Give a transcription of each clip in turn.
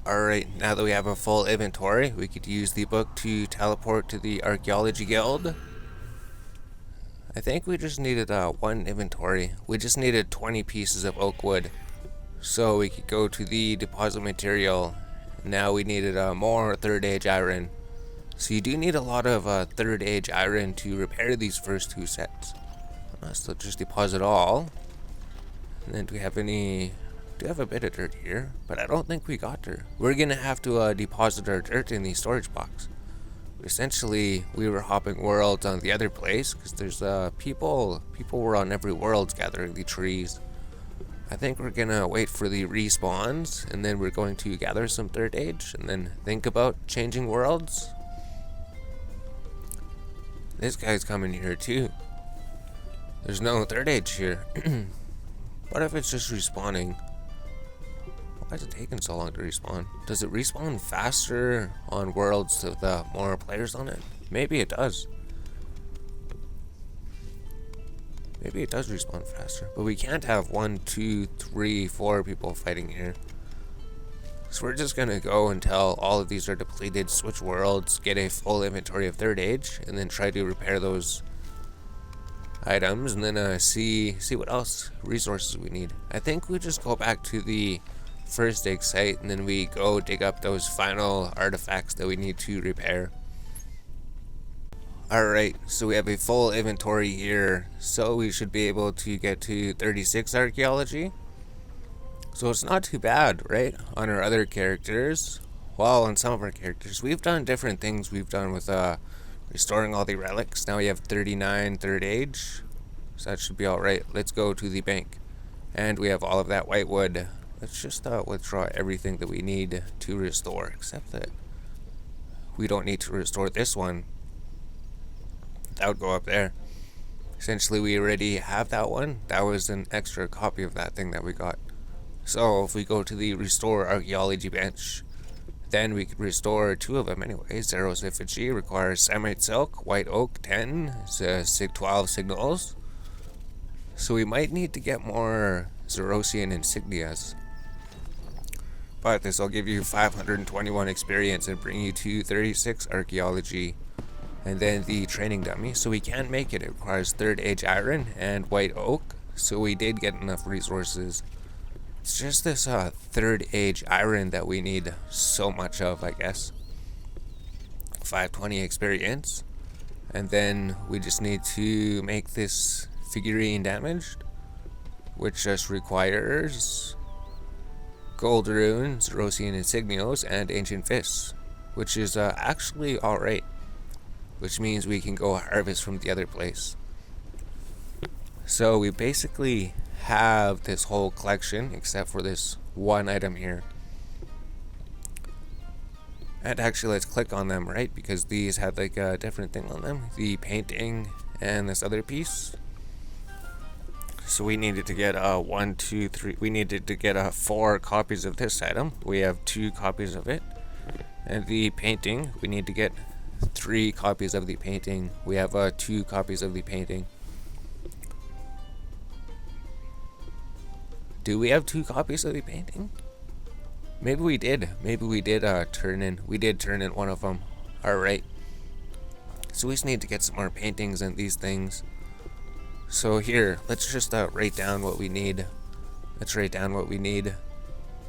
Alright, now that we have a full inventory, we could use the book to teleport to the Archeology Guild. I think we just needed one inventory. We just needed 20 pieces of oak wood. So we could go to the deposit material. Now we needed more third age iron. So you do need a lot of third age iron to repair these first two sets. So just deposit all. And then do we have any... do have a bit of dirt here, but I don't think we got dirt. We're gonna have to deposit our dirt in the storage box. Essentially, we were hopping worlds on the other place because there's people were on every world gathering the trees. I think we're gonna wait for the respawns, and then we're going to gather some third age, and then think about changing worlds. This guy's coming here too. There's no third age here. What if it's just respawning? Why is it taking so long to respawn? Does it respawn faster on worlds with more players on it? Maybe it does. Maybe it does respawn faster. But we can't have 1, 2, 3, 4 people fighting here. So we're just gonna go until all of these are depleted, switch worlds, get a full inventory of third age, and then try to repair those items, and then see what else resources we need. I think we just go back to the first dig site, and then we go dig up those final artifacts that we need to repair. Alright, so we have a full inventory here, so we should be able to get to 36 archaeology. So it's not too bad, right? On our other characters, well, on some of our characters, we've done different things. We've done with restoring all the relics. Now we have 39 third age, so that should be alright. Let's go to the bank, and we have all of that white wood. Let's just withdraw everything that we need to restore, except that we don't need to restore this one. That would go up there. Essentially, we already have that one. That was an extra copy of that thing that we got. So if we go to the restore archaeology bench, then we could restore 2 of them anyway. Zero's effigy requires samite silk, white oak 10, sig 12 signals. So we might need to get more Zerosian insignias. But this will give you 521 experience and bring you to 36 archaeology. And then the training dummy. So we can make it. It requires third age iron and white oak. So we did get enough resources. It's just this third age iron that we need so much of, I guess. 520 experience. And then we just need to make this figurine damaged, which just requires gold runes, Rosian insignios, and ancient fists, which is actually alright, which means we can go harvest from the other place. So we basically have this whole collection except for this one item here. And actually, let's click on them, right? Because these had like a different thing on them, the painting and this other piece. So we needed to get 1, 2, 3. We needed to get 4 copies of this item. We have 2 copies of it. And the painting, we need to get 3 copies of the painting. We have 2 copies of the painting. Do we have 2 copies of the painting? Maybe we did. Maybe we did turn in. We did turn in one of them. Alright. So we just need to get some more paintings and these things. So here, let's just write down what we need. Let's write down what we need.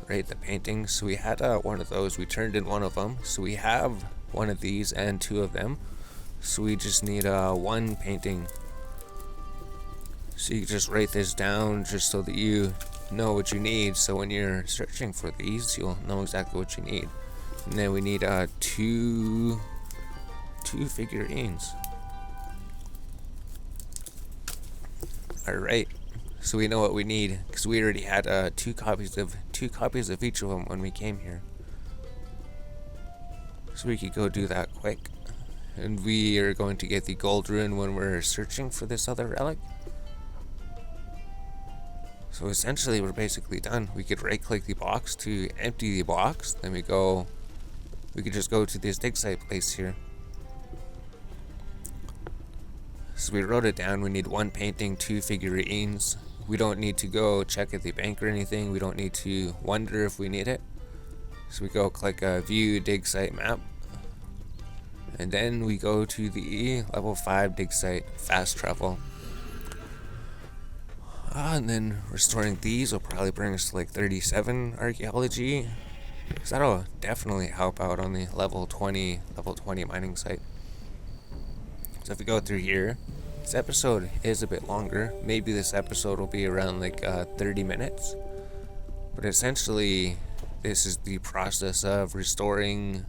Write the paintings. So we had one of those. We turned in one of them. So we have one of these and 2 of them. So we just need 1 painting. So you just write this down just so that you know what you need. So when you're searching for these, you'll know exactly what you need. And then we need 2 figurines. Alright, so we know what we need because we already had 2 copies of each of them when we came here. So we could go do that quick. And we are going to get the gold rune when we're searching for this other relic. So essentially we're basically done. We could right click the box to empty the box. Then we could just go to this dig site place here. So we wrote it down. We need 1 painting, 2 figurines. We don't need to go check at the bank or anything. We don't need to wonder if we need it. So we go click view dig site map, and then we go to the level 5 dig site fast travel. And then restoring these will probably bring us to like 37 archaeology. So that'll definitely help out on the level 20 mining site. So if we go through here, this episode is a bit longer. Maybe this episode will be around like 30 minutes. But essentially, this is the process of restoring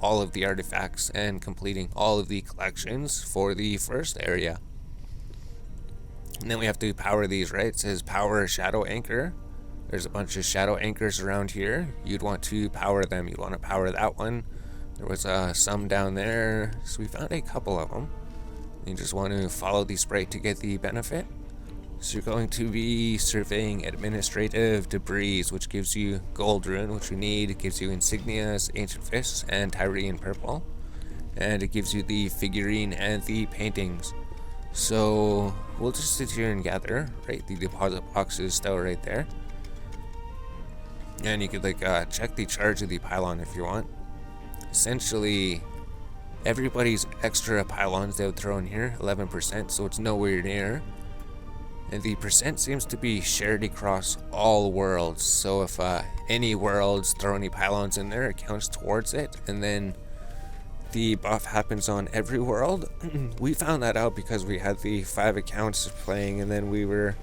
all of the artifacts and completing all of the collections for the first area. And then we have to power these, right? It says power shadow anchor. There's a bunch of shadow anchors around here. You'd want to power them. You'd want to power that one. There was some down there. So we found a couple of them. You just want to follow the sprite to get the benefit. So you're going to be surveying administrative debris, which gives you gold rune, which you need. It gives you insignias, ancient fists, and Tyrian purple. And it gives you the figurine and the paintings. So we'll just sit here and gather, right? The deposit box is still right there. And you could like check the charge of the pylon if you want. Essentially, everybody's extra pylons they would throw in here, 11%, so it's nowhere near. And the percent seems to be shared across all worlds. So if any worlds throw any pylons in there, it counts towards it. And then the buff happens on every world. We found that out because we had the 5 accounts playing, and then we were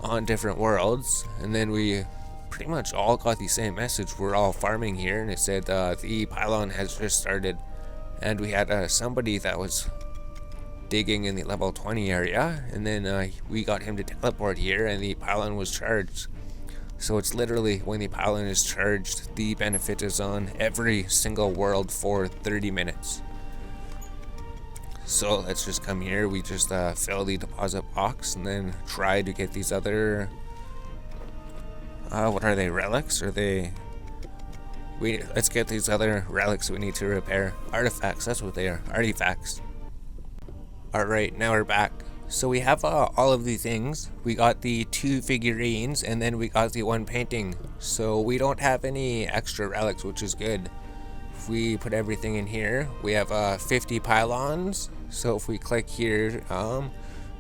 on different worlds, and then we pretty much all got the same message. We're all farming here, and it said the pylon has just started. And we had somebody that was digging in the level 20 area, and then we got him to teleport here, and the pylon was charged. So it's literally when the pylon is charged, the benefit is on every single world for 30 minutes. So let's just come here, we just fill the deposit box and then try to get these other what are they, relics? Or let's get these other relics we need to repair. Artifacts, that's what they are, artifacts. Alright, now we're back. So we have all of the things. We got the 2 figurines, and then we got the 1 painting. So we don't have any extra relics, which is good. If we put everything in here, we have 50 pylons. So if we click here,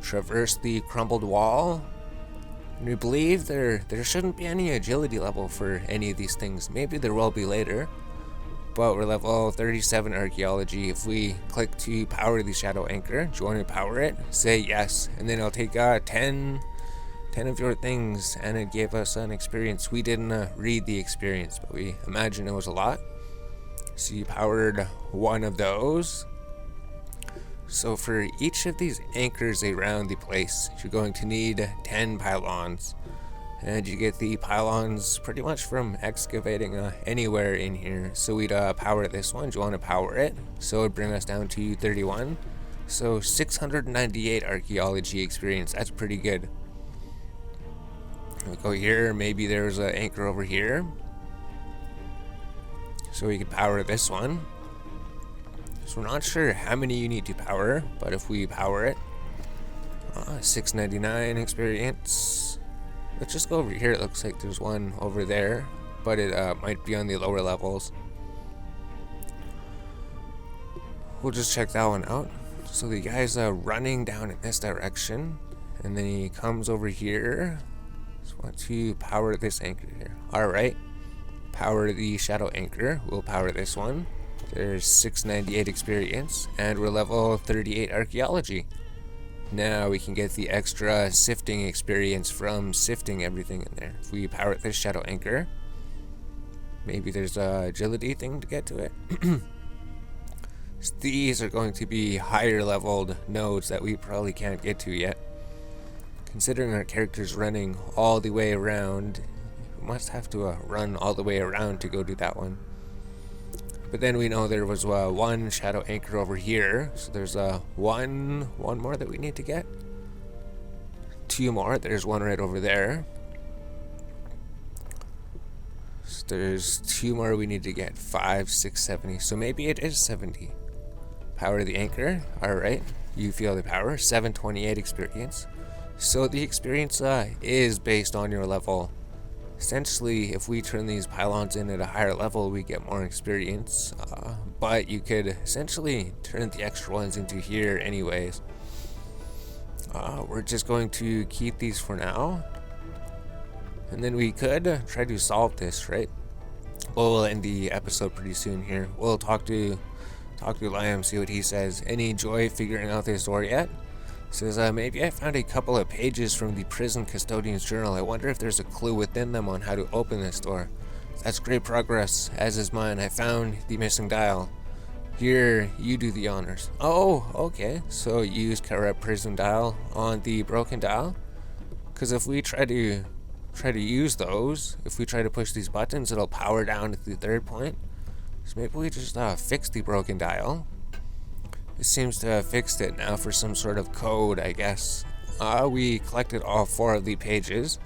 traverse the crumbled wall, and we believe there shouldn't be any agility level for any of these things. Maybe there will be later. But we're level 37 archaeology. If we click to power the shadow anchor, do you want to power it? Say yes, and then it'll take 10 of your things, and it gave us an experience. We didn't read the experience, but we imagine it was a lot. So you powered 1 of those. So for each of these anchors around the place, you're going to need 10 pylons. And you get the pylons pretty much from excavating anywhere in here. So we'd power this one. Do you want to power it? So it'd bring us down to 31. So 698 archaeology experience. That's pretty good. We go here. Maybe there's an anchor over here. So we could power this one. So we're not sure how many you need to power, but if we power it, 699 experience. Let's just go over here. It looks like there's one over there, but it might be on the lower levels. We'll just check that one out. So the guy's running down in this direction, and then he comes over here. Just want to power this anchor here. Alright, power the shadow anchor. We'll power this one. There's 698 experience, and we're level 38 archaeology. Now we can get the extra sifting experience from sifting everything in there. If we power this shadow anchor, maybe there's a agility thing to get to it. These are going to be higher leveled nodes that we probably can't get to yet. Considering our character's running all the way around, we must have to run all the way around to go do that one. But then we know there was 1 shadow anchor over here, so there's one more that we need to get. 2 more. There's 1 right over there. So there's 2 more we need to get. 5, 6, 70. So maybe it is 70. Power the anchor. All right, you feel the power. 728 experience. So the experience is based on your level. Essentially, if we turn these pylons in at a higher level, we get more experience, but you could essentially turn the extra ones into here anyways. We're just going to keep these for now, and then we could try to solve this, right? We'll end the episode pretty soon here. We'll talk to Liam, see what he says. Any joy figuring out this door yet? Says, maybe I found a couple of pages from the prison custodian's journal. I wonder if there's a clue within them on how to open this door. That's great progress, as is mine. I found the missing dial. Here, you do the honors. Oh, okay. So you use correct prison dial on the broken dial? Because if we try to use those, if we try to push these buttons, it'll power down at the third point. So maybe we just fix the broken dial. It seems to have fixed it now for some sort of code, I guess. We collected all 4 of the pages.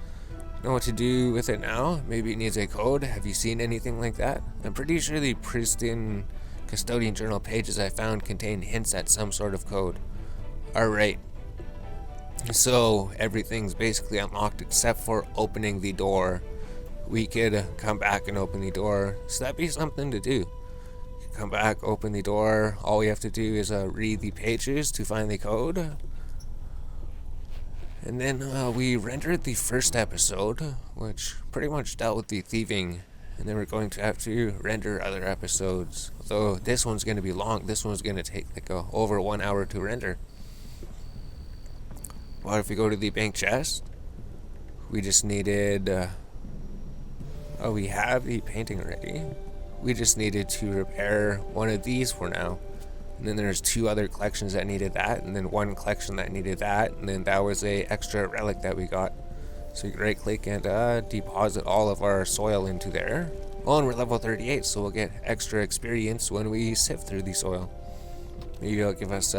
Know what to do with it now? Maybe it needs a code. Have you seen anything like that? I'm pretty sure the prison custodian journal pages I found contain hints at some sort of code. Alright. So everything's basically unlocked except for opening the door. We could come back and open the door. So that'd be something to do. Come back, open the door. All we have to do is read the pages to find the code. And then we rendered the first episode, which pretty much dealt with the thieving. And then we're going to have to render other episodes. Although this one's going to be long. This one's going to take like over 1 hour to render. But if we go to the bank chest, we just needed... we have the painting already. We just needed to repair one of these for now. And then there's 2 other collections that needed that, and then 1 collection that needed that, and then that was a extra relic that we got. So you can right click and deposit all of our soil into there. Oh, and we're level 38, so we'll get extra experience when we sift through the soil. Maybe it'll give us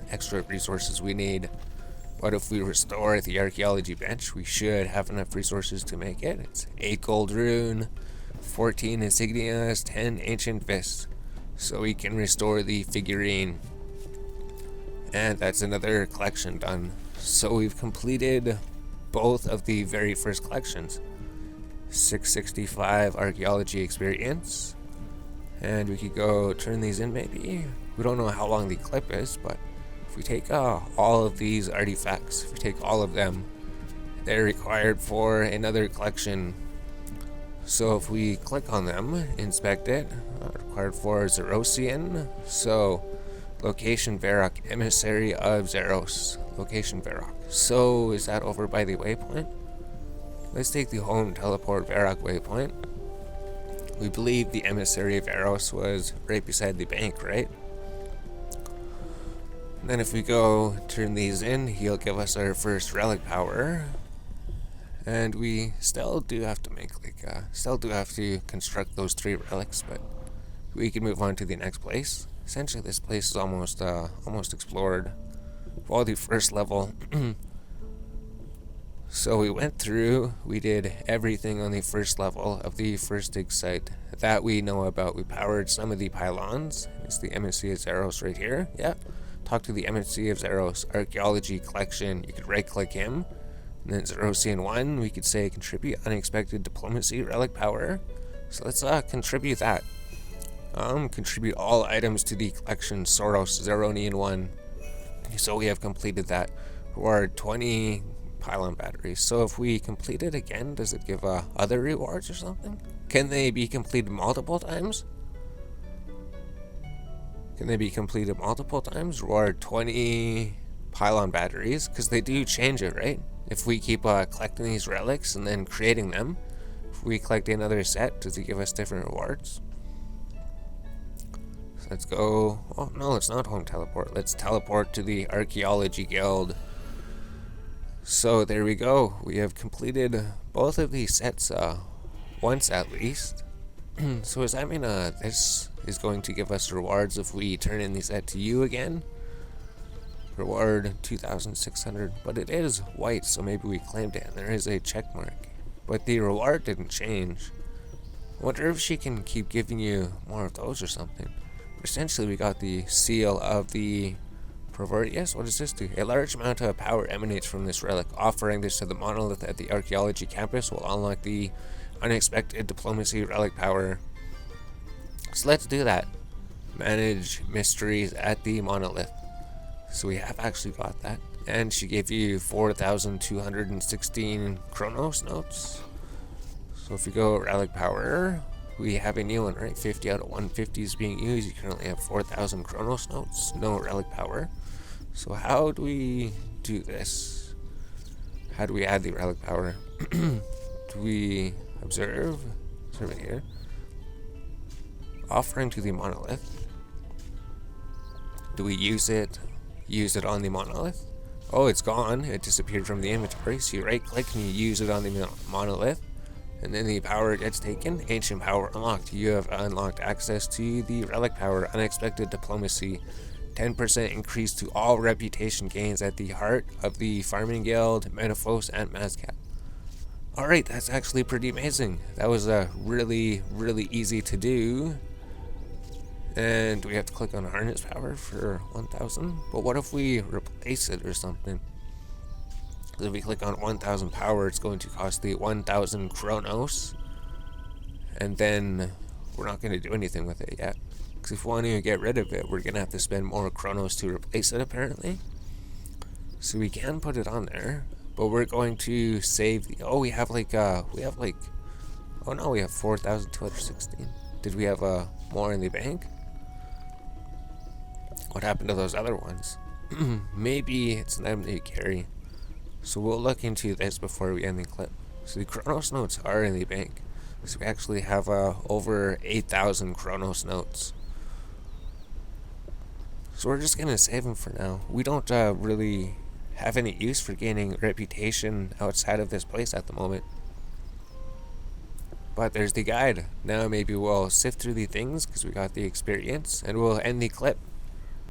extra resources we need. But if we restore the archaeology bench, we should have enough resources to make it. It's 8 gold rune, 14 insignias, 10 ancient fists. So we can restore the figurine. And that's another collection done. So we've completed both of the very first collections. 665 archaeology experience. And we could go turn these in maybe. We don't know how long the clip is, but if we take all of these artifacts, if we take all of them, they're required for another collection. So if we click on them, inspect it, required for Zerosian. So location Varrock, emissary of Zeros. Location Varrock. So is that over by the waypoint? Let's take the home teleport Varrock waypoint. We believe the emissary of Eros was right beside the bank, right? And then if we go turn these in, he'll give us our first relic power. And we still do have to construct those 3 relics, but we can move on to the next place. Essentially, this place is almost explored. For the first level. So we went through, we did everything on the first level of the first dig site that we know about. We powered some of the pylons. It's the emissary of Zeros right here. Yeah. Talk to the emissary of Zeros archaeology collection. You could right click him. And then Zerosian 1, we could say contribute unexpected diplomacy relic power. So let's contribute that. Contribute all items to the collection Soros Zeronian 1. So we have completed that. Reward 20 pylon batteries. So if we complete it again, does it give other rewards or something? Can they be completed multiple times? Reward 20 pylon batteries, because they do change it, right? If we keep collecting these relics and then creating them, if we collect another set, does it give us different rewards? So let's go. Oh no, let's not home teleport. Let's teleport to the Archeology Guild. So there we go. We have completed both of these sets once at least. So does that mean this is going to give us rewards if we turn in the set to you again? Reward 2,600, but it is white, so maybe we claimed it and there is a check mark. But the reward didn't change. I wonder if she can keep giving you more of those or something. But essentially we got the seal of the Proverbius. What does this do? A large amount of power emanates from this relic. Offering this to the monolith at the archaeology campus will unlock the unexpected diplomacy, relic power. So let's do that. Manage mysteries at the monolith. So we have actually got that. And she gave you 4,216 Chronos notes. So if you go relic power, we have a new one, right? 50 out of 150 is being used. You currently have 4,000 Chronos notes, no relic power. So how do we do this? How do we add the relic power? Do we observe it here? Offering to the monolith. Do we use it on the monolith? Oh, it's gone. It disappeared from the inventory. So you right click and you use it on the monolith. And then the power gets taken. Ancient power unlocked. You have unlocked access to the relic power. Unexpected diplomacy. 10% increase to all reputation gains at the heart of the Farming Guild, Metaphos, and Mazcap. Alright, that's actually pretty amazing. That was really, really easy to do. And we have to click on harness power for 1,000. But what if we replace it or something? So if we click on 1,000 power, it's going to cost the 1,000 Chronos. And then we're not going to do anything with it yet. Because if we want to get rid of it, we're going to have to spend more Chronos to replace it, apparently. So we can put it on there. But we're going to save the... Oh, we have like... Oh no, we have 4,216. Did we have more in the bank? What happened to those other ones? Maybe it's them that you carry. So we'll look into this before we end the clip. So the Chronos notes are in the bank. So we actually have over 8,000 Chronos notes. So we're just going to save them for now. We don't really have any use for gaining reputation outside of this place at the moment. But there's the guide. Now maybe we'll sift through the things because we got the experience. And we'll end the clip.